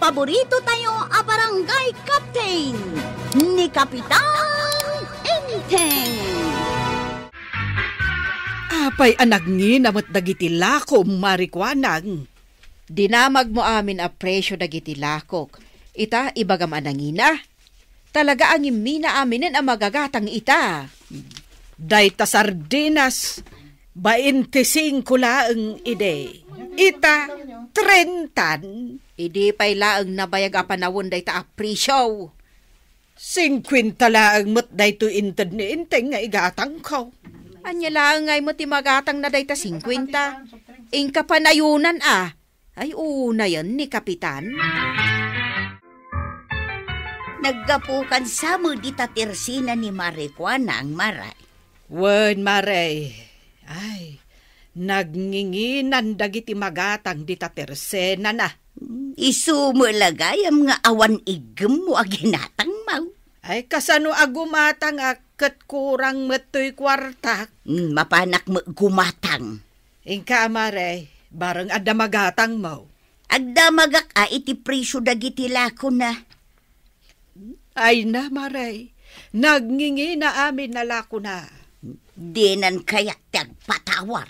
paborito tayo a barangay captain ni Kapitan Enteng. Apay anagngin amot dagiti lakom marikwanang. Dinamag mo amin a presyo dagiti lakok. Ita ibagam anangina. Talaga ang imina aminin ang magagatang ita. Dayta sardinas, 25 laeng ide. Ita, 30. Idi pay laeng nabayag a panawon dayta a presyo. 50 laeng mat dayto inted ni Enteng nga igatang ko. Anya laeng ngay mo ti magatang na dayta 50. Ingka panayunan Ay una yan ni Kapitan. Naggapukan sa mo di tatirsina ni Marikwana ang maray. Wen maray. Ay, nagnginginan dagiti magatang di tatersena na. Isumulagay ang nga awan igem mo aginatang mau. Ay, kasano agumatang akat kurang matoy kwartak. Mapanak mo gumatang. Ingka maray, bareng adda magatang mo. Agda magak iti presyo dagiti lako na. Ay na maray, nagngingi na amin na lako na. Dinan kaya tagpatawar.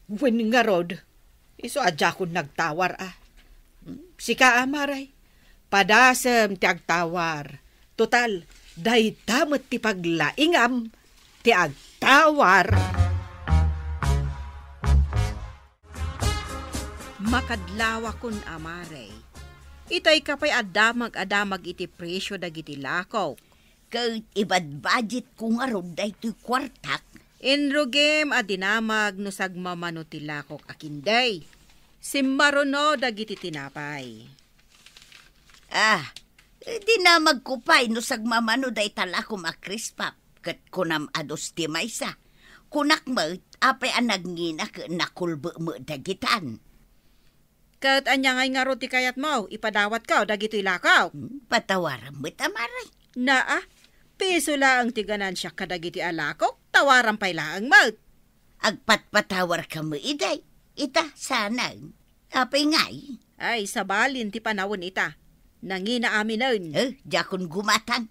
Wen nga rod, iso adya ko nagtawar Sika maray, padasem ti agtawar. Total, dayta met ti paglaingam ti agtawar. Makadlawa kun amaray. Itay kapay adamag iti presyo dagiti lakaw. Kahit ibad budget kung arod daytoy kwartak. Inrugem adinamag no sagmamano ti lakok akinday. Simmarono dagiti tinapay. Dinamag ko pa'y no sagmamano day talakom a krispap. Kat kunam ados ti maysa. Kunak mo, apay anagngina ka nakulbo mo dagitan. Kat anya ngay nga roti kayat mo, ipadawat ka dagito'y lakaw. Patawaran mo tamaray. Piso laang ti ganansya kadagiti alakok, tawaran pa'y laang maut. Agpatpatawar ka mo iday. Ita sana. Apay ngay. Ay, sabalin ti panawon ita. Nangina amin nun. Jakon gumatang.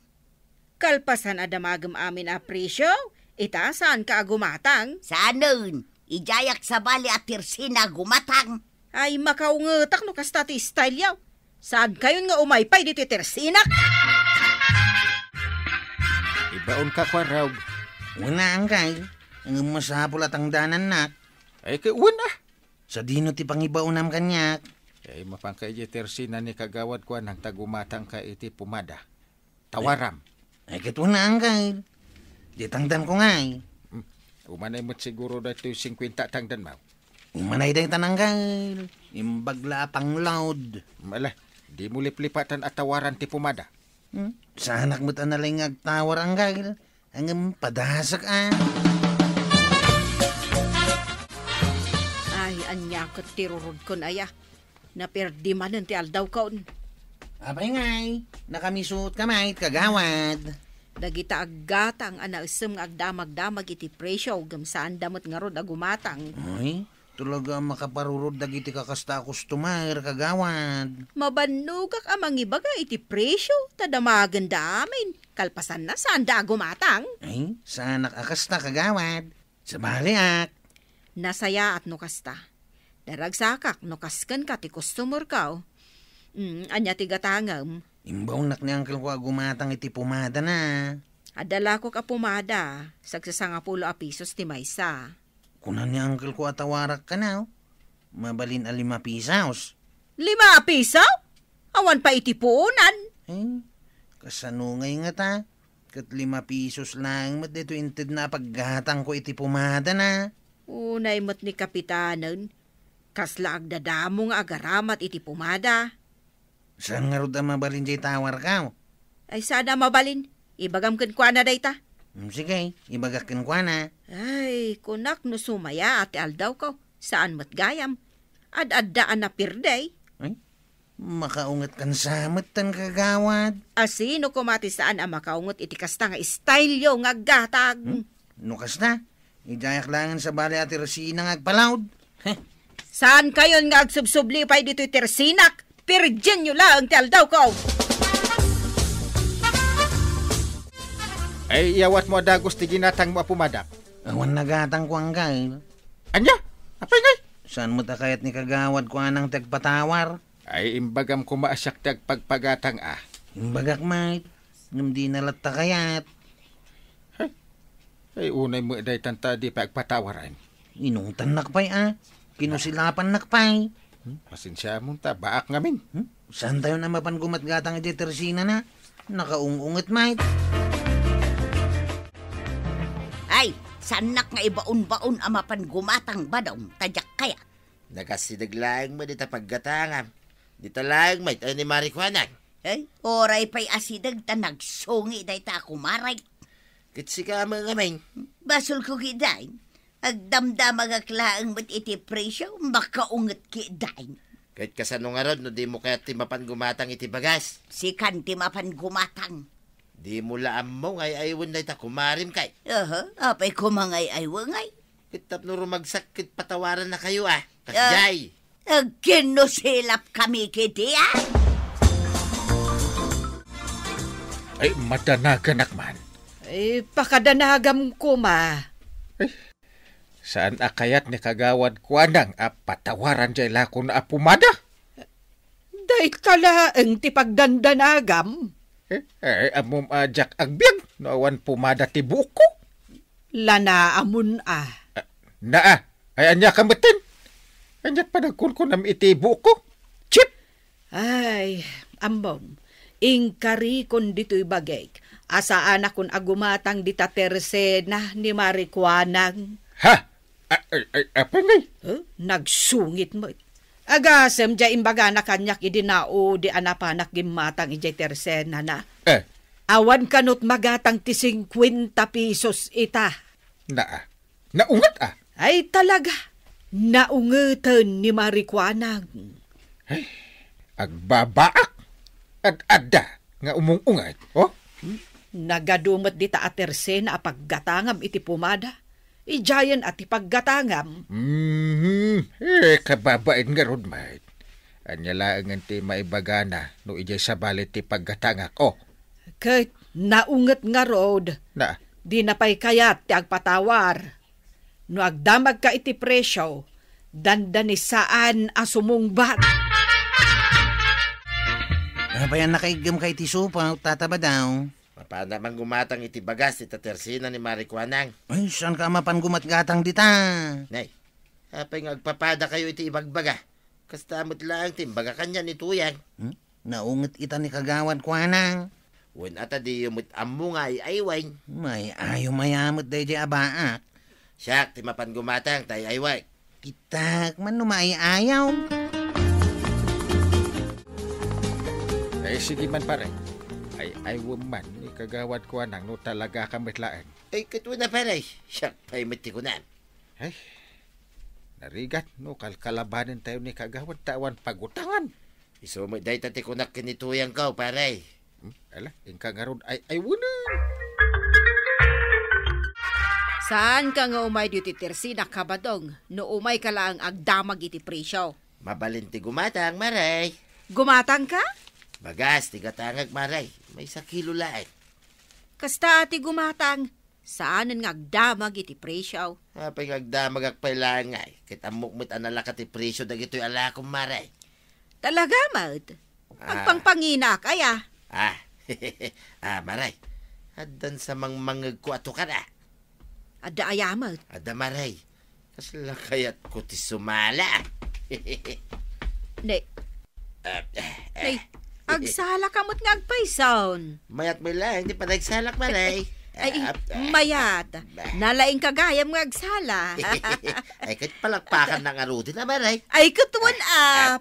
Kalpasan adamagam amin a presyo, ita saan ka agumatang? Saanon? Ijayak sa bali at tirsina gumatang. Ay, makaungetak no kasta ti style yaw. Saan kayon nga umaypay dito tersinak? Ibaon ka kwa raw. Wala ang kay. Ang masapul at ang danan nak. Ay, kay una. Sa dino ti pangibaunam kanyak. Ay, mapangkay tersina ni kagawad kwa nang tagumatang ka iti pumada. Tawaram. Ay, kat wala ang kay. Di tangdan ko ngay. Umanay mo't siguro dito 50 tangdan mo. Umanay day tananggal. Imbagla pang loud. Mala, di mo liplipatan at tawaran ti pumada. Sa anak mo't analay ngagtawar ang gagil. Hanggang padasak Ay, anya kat tirurod kon aya. Naperdi manan ti aldaw kaon. Apay ngay. Nakamisut kamay kagawad. Dagita aggatang anausem nga agdamag-damag iti presyo gamsaan damot nga rod agumatang. Ay, talaga makaparurod dagiti kakasta customer kagawad. Mabanugak amang ibaga iti presyo tadamagan da amin. Kalpasan na saan da agumatang. Ay, saan nakakasta kagawad? Sa baliak. Nasaya at nukasta. Daragsakak nukaskan ka ti customer ka. Anya ti gatangam. Imbaw nak ni Uncle ko agumatang iti pumada na. Adala ko ka pumada. Sagsasangapulo a pisos ti maysa. Kunan ni Uncle ko atawarak ka na. Mabalin a 5 pisos. 5 piso? Awan pa iti puunan. Ay, kasanungay nga ta. Kat 5 pisos lang mat dito inted na paggatang ko iti pumada na. Unay mo't ni Kapitanan. Kasla agdadamo nga agaramat iti pumada. Saan nga ro da mabalin jay tawar ka? Ay sada mabalin. Ibagam ken kwa na dayta. Sige, ibagakin kwa na. Ay, kunak no sumaya ati aldaw ko. Saan mat gayam? Ad-addaan na pirday. Ay, makaungat kan samot tan kagawad. Asino kumati saan ang makaungot iti kasta nga style yo nga gatag. Nukas na. Ijayak langan sa bali ati Rosina nga agpalawd. Saan kayon nga agsubsubli pa'y dito'y tersinak? Pirgin nyo lang ti aldaw ko. Ay, iyawat mo dagos ti ginatang mo pumadak. Awan nagatang ko ang kay. Anya? Apay ngay? Saan mo takayat ni kagawad ko anang tagpatawar? Ay, imbagam ko maasyak tag pagpagatang Imbagak mate, ngam di nalat takayat. Ay, unay mo day tanta di pagpatawaran. Inungtan nakpay Kinusilapan nakpay. Pasensya mo ta, baak ngamin. Saan tayo na mapangumat gatang iti Teresina na? Nakaungungat mate. Ay, sanak nga ibaon-baon amapan gumatang badong tadyak kaya. Nagasidaglaang mo dita paggatangam. Dita lang may tayo ni Marikwanang. Ay, oray pa'y asidag ta nagsungi day ta kumaray. Kitsi ka mga ngamin. Basol ko kidain. Agdamdam agaklaang mat iti presyo, makaungat kidain. Kahit kasano nga rod, no di mo kaya timapan gumatang iti bagas. Si kanti mapan gumatang. Di mo laam mo ngay aywan na ita kumarim kay. Apay kumangay ay wangay. Kitap no rumagsakit patawaran na kayo Kasjay. Kinusilap kami kiti Ay, madanagan akman. Ay, pakadanagam ko Saan akayat ni kagawad ko anang patawaran jay lako na pumada? Day kalaang ti pagdandanagam. Ay, amom ajak agbyag, nawan pumada ti buko. Lana amun Naa, ay anya kamatin. Anyat pa nagkunkunam iti buko. Chip! Ay, ambom. Ingkari kon dito'y bagay. Asaan akong agumatang dita Teresina ni Marikwanang. Ha? Apa ngay? Nagsungit mo. Agasem dya imbaga na kanyak idinao di anapanak gimatang ijay Teresina na. Awan kanot magatang ti 50 pesos ita. Naa. Naungat Ay talaga. Naungatan ni Marikwanang. Ay, agbabaak. Ad-adda nga umungungay. Nagadumat di ta Teresina apaggatangam iti pumada. Ijayan at ipaggatangam. Kababain nga rod, mate. Anya lang ti maibagana no ijay sa balit ti paggatangak. Kahit naungat nga rod. Na? Di napay kayat ti agpatawar. No agdamag ka iti presyo, dandanisaan asumungbat. Bayan nakaigam kay ti supa, tataba daw. Paano naman gumatang iti bagas ita Teresina ni Marikwanang? Ay, saan ka mapangumat gatang dita? Nay, apay nga agpapada kayo iti ibagbaga. Kastamot lang timbaga kanya ni Tuyang. Naungat ita ni kagawad ko anang. Wen ata di yumut ammo nga ay-ayway. May ayaw mayamot day di abaak. Siyak, timapan gumatang tay ayway. Itak man no ayaw. Ay, sige man pare. Ay woman, ni kagawad ko anang no talaga kamitlaan. Ay, katwa na pare. Siyak, pa'y mati ko na. Ay, narigat, no kalkalabanin tayo ni kagawad tawan pagutangan. Isumay day tati ko na kinituyang ka, pare. Ala, ingka nga ron ay wala. Saan ka nga umay duty Teresina kabadong no umay ka lang agdamag iti presyo? Mabalinti gumatang, maray. Gumatang ka? Bagas, tigatangag, maray. May 1 kilo lahat. Kasta ati gumatang, saanan nga agdamag iti presyo? Apay agdamag agpailaan nga. Kitamukmit anala ka ti presyo dagito'y alakom, maray. Talaga, Mad? Pagpangpangina kaya? Maray. Adan sa mangmangag ko ato ka na. Ada ayamat. Ada, maray. Kasla kayat ko ti sumala. Nay, agsala kamot nga agpaysaon. Mayat may lang, hindi pa nagsalak, maray. Ay, mayat. Nalaing kagayam nga agsala. Ay, kahit palakpakan ng arutin na, maray. Ay, kutuan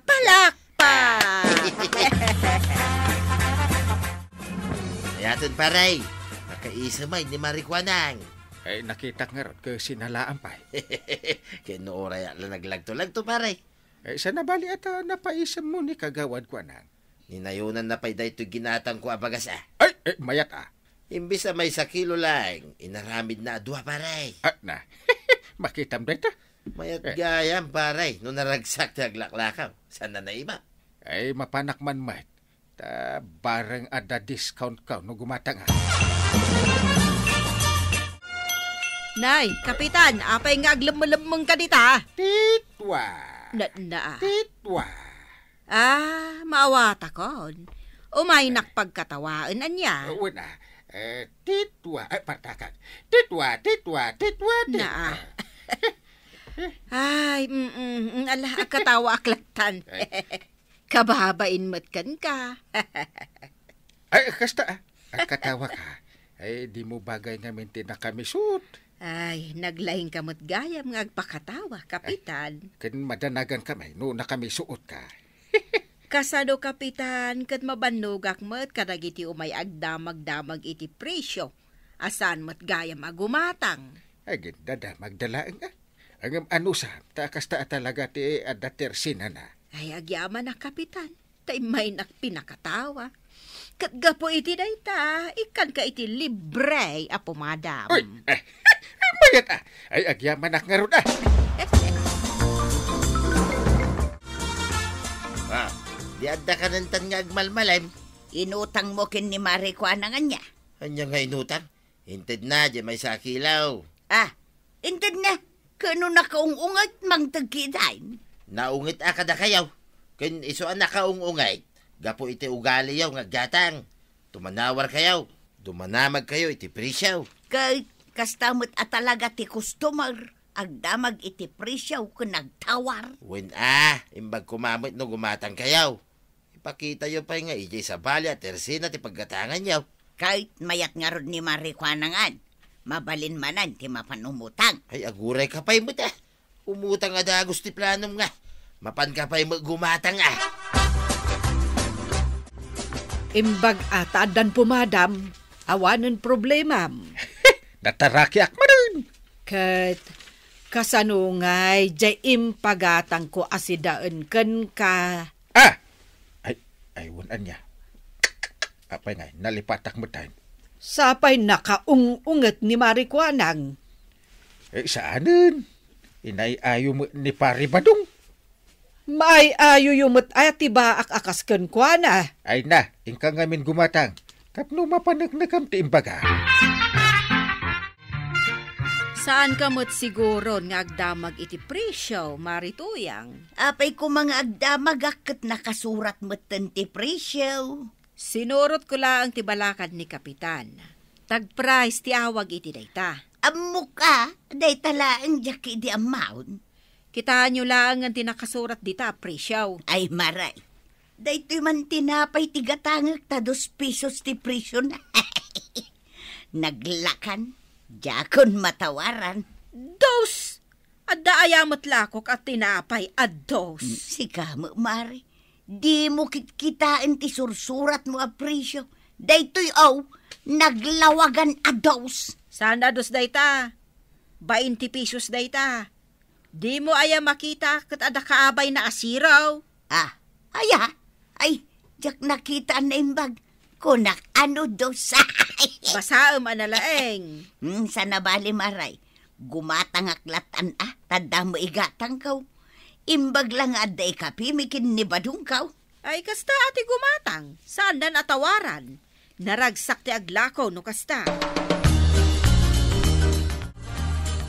palakpa. Ayaton, paray. Nakaisa may ni Marikwanang. Ay, nakita nga ron ka sinalaan pa. Kinuoray lang naglagto-lagto, paray. Ay, sa nabali ata napaisam mo ni kagawad ko anang. Ninayunan na pa'y dahito ginatang ko abagas Ay, mayat Imbis na may 1 kilo lang, inaramid na 2, paray. Na, makitam dito. Mayat gayam, paray. Nung naragsak na aglaklakaw. Sana na iba? Ay mapanak man mat. Ta bareng ada discount ka no gumatang. Nay, kapitan, apay nga aglam-lamang ka dita. Titwa. Na. Titwa. Maawata kon. Umay nakpagkatawaan anya. Una. Titwa. Ay, partakan. Titwa. Na. Ay, ala, katawa aklatan. Kababain matkan ka. Ay, kasta. Katawa ka. Ay, di mo bagay nga minti na kami suot. Ay, naglahing kamot gayam nga agpakatawa, kapitan. Ken madanagan kami, no na kami suot ka. Kasano, kapitan, kat mabanugak mat kadagiti umay agdamag-damag iti presyo. Asan mat gayam agumatang. Ay, gindada, magdalaan ka. Ang anusa, takas ta talaga ti adatersina na. Ay, agyaman na, kapitan. Tay may pinakatawa. Kat gapo iti dayta, ikan ka iti libre, apo madam. Uy, bayat ay agyaman ak nga ron Di adda ka nantan nga agmalmalim. Inutang mo kin ni Mari ko anangan niya. Anya nga inutang? Hinted na, di may sakilaw. Intad na. Kano nakaungungay mang tagkitain. Naungit kada kayaw. Ken isuan nakaungungay. Gapo iti ugali yaw nga gatang. Tumanawar kayaw. Dumanamag kayo iti presyaw. Kay kastamot at talaga ti customer. Agdamag iti presyaw kung nagtawar. When imbag kumamit no gumatang kayaw. Ipakita yo pa nga ijay sa bali at tersina ti paggatangan yaw. Kahit mayat nga ron ni Mari ko anangan. Mabalin manan ti mapanumutang. Ay aguray ka pa'y mo umutang ada gusti planom nga. Mapan ka pa'y gumatang Imbag ataadan po, madam. Awanan problema. Natarakyak mo nun. Kat kasanungay, jay impagatang ko asidaan ken ka. Ay, wunan niya. Apay nga, nalipatak mo tayo. Sapay nakaung-unget ni Marikwanang. Saanin? Inay-ayo mo ni Pari Badong. May ayo yumot ay tiba akas ken kwa na. Ay na, ingka ngamin gumatang. Tapno mapanag-nagam ti imbaga. Saan kamot siguro nga agdamag iti presyo, Marituyang? Apay ko mga agdamag akit nakasurat mo ti presyo. Sinurot ko lang ti balakad ni kapitan. Tag-price ti awag iti dayta. Amok ka, day talaang jaki di amount. Kitaan nyo lang ang tinakasurat dita, presyo. Ay maray, day ti man tinapay ti gatangag ta 2 pesos ti presyo na. Naglakan, jakon matawaran. 2! Adda ayamot lakok at tinapay ad 2. Sika mo, Mari. Di mo kitain ti sursurat mo a presyo. Daytoy naglawagan a 2. Saan na 2 dayta? 20 pesos dayta. Di mo aya makita kat ada kaabay na asiraw. Ay, jak nakita na imbag. Kunak ano 2. Basaam analaeng. Sa nabali maray. Gumatang aklatan tanda mo igatang kaw. Imbag lang aday kapi, mikin ni badung kaw. Ay, kasta ati gumatang. Saan dan atawaran? Naragsak ti aglakaw no kasta.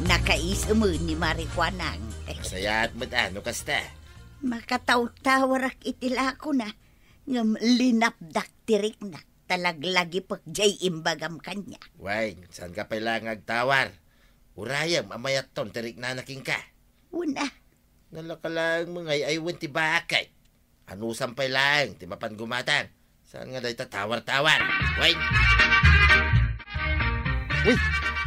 Nakaisa mo ni Marikwanang. Masayat mo't ano kasta. Makataw-tawarak itilako na. Ngam linapdak tirik na. Talaglagi pagjay imbagam kanya. Way, saan ka pailang agtawar? Urayam, amayat ton, tirik na naking ka. Una. Nalakalang mga aywan ti bakay. Ano sampay lang, ti mapan gumatang. Saan nga dahi tatawar-tawar? Way! Uy,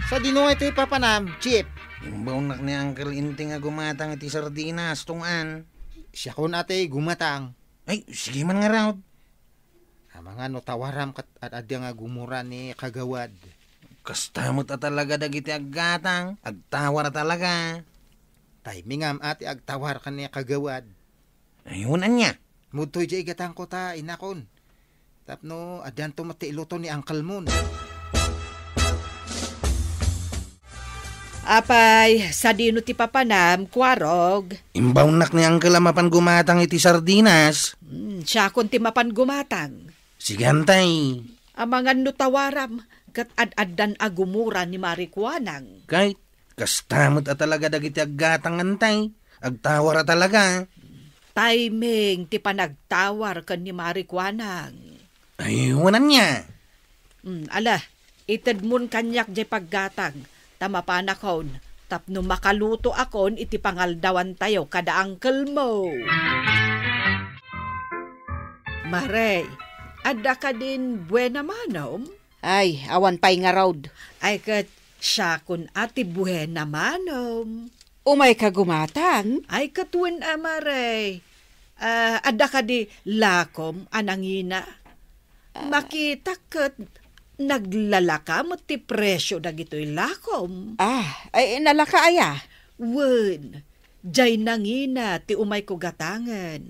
sa dinuay ti papanam, Chip. Yung baunak ni Uncle Inting nga gumatang iti sardinas, tungan. Siya ko nate gumatang. Ay, sige man nga raw. Mga no tawaram kat at adya nga gumura ni kagawad. Kastamot talaga dagiti aggatang. Agtawar talaga. Timing ati agtawar ka ni kagawad. Ayunan niya. Mudtoy jay gatang ko ta, inakon. Tapno, adyan to mati iluto ni Uncle Moon. Apay, sa dino ti papanam, kwarog. Imbaw nak ni Uncle mapan gumatang iti sardinas. Siya kon ti mapan gumatang. Sigantay. Amangan no tawaram, kat ad-addan agumura ni Marikwanang. Kahit kastamot at talaga dagiti aggatang antay. Agtawar at talaga. Timing ti panagtawar kan ni Marikwanang. Ay, wanan niya. Ala, ited mon kanyak jay paggatang. Tama pa na kon, tapno makaluto akon iti pangaldawan tayo kada uncle mo. Maray, ada ka din buena manom? Ay, awan pa'y nga raud. Ay kat siya kun ati buena manom. Umay ka gumatang? Ay katuen amaray. Ada ka di lakom anangina. Makita kat naglalaka mo ti presyo na gito'y lakom. Ay nalaka aya. Wen, jay nangina ti umay ko gatangan.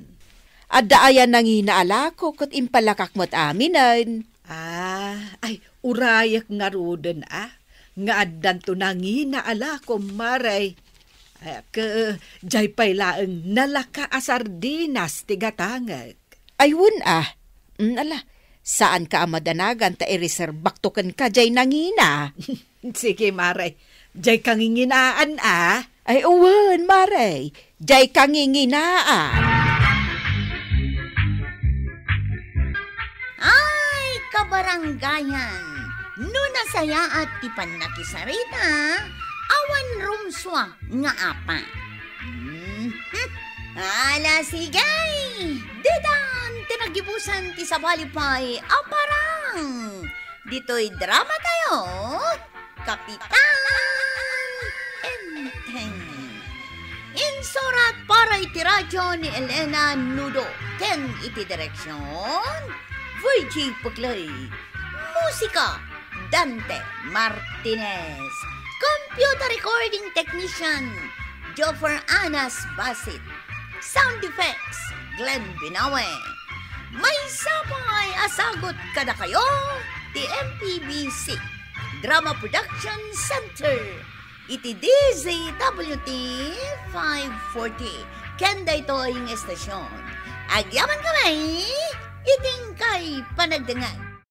Adda aya nangina alako kat impalakak mo't aminan. Ay, urayak nga roden Nga addan to nangina alakom maray. Jay pay laeng nalaka asardinas ti gatangag. Ayun ala. Saan ka amadanagan ta i-reserve token ka jay nangina? Sige, Maray. Jay kanginginaan, Ay, uwan, Maray. Jay kanginginaan. Ay, kabaranggayan. No nasaya at tipan nakisarita, awan rumswa nga apa. Ala sigay! Dedan, tinagibusan ti sabalipay, aparang! Dito'y drama tayo, Kapitan Enteng. Insurat para iti radyo ni Elena Nudo, ken iti direksyon, Virgie Puglay. Musika, Dante Martinez. Computer recording technician, Joffer Anas Basit. Sound effects, Glenn Binawe. May sabay asagot kada kayo, the MPBC Drama Production Center. Iti DZWT 540. Kenda ito ang estasyon. Agyaman kami, iting kay panagdangan.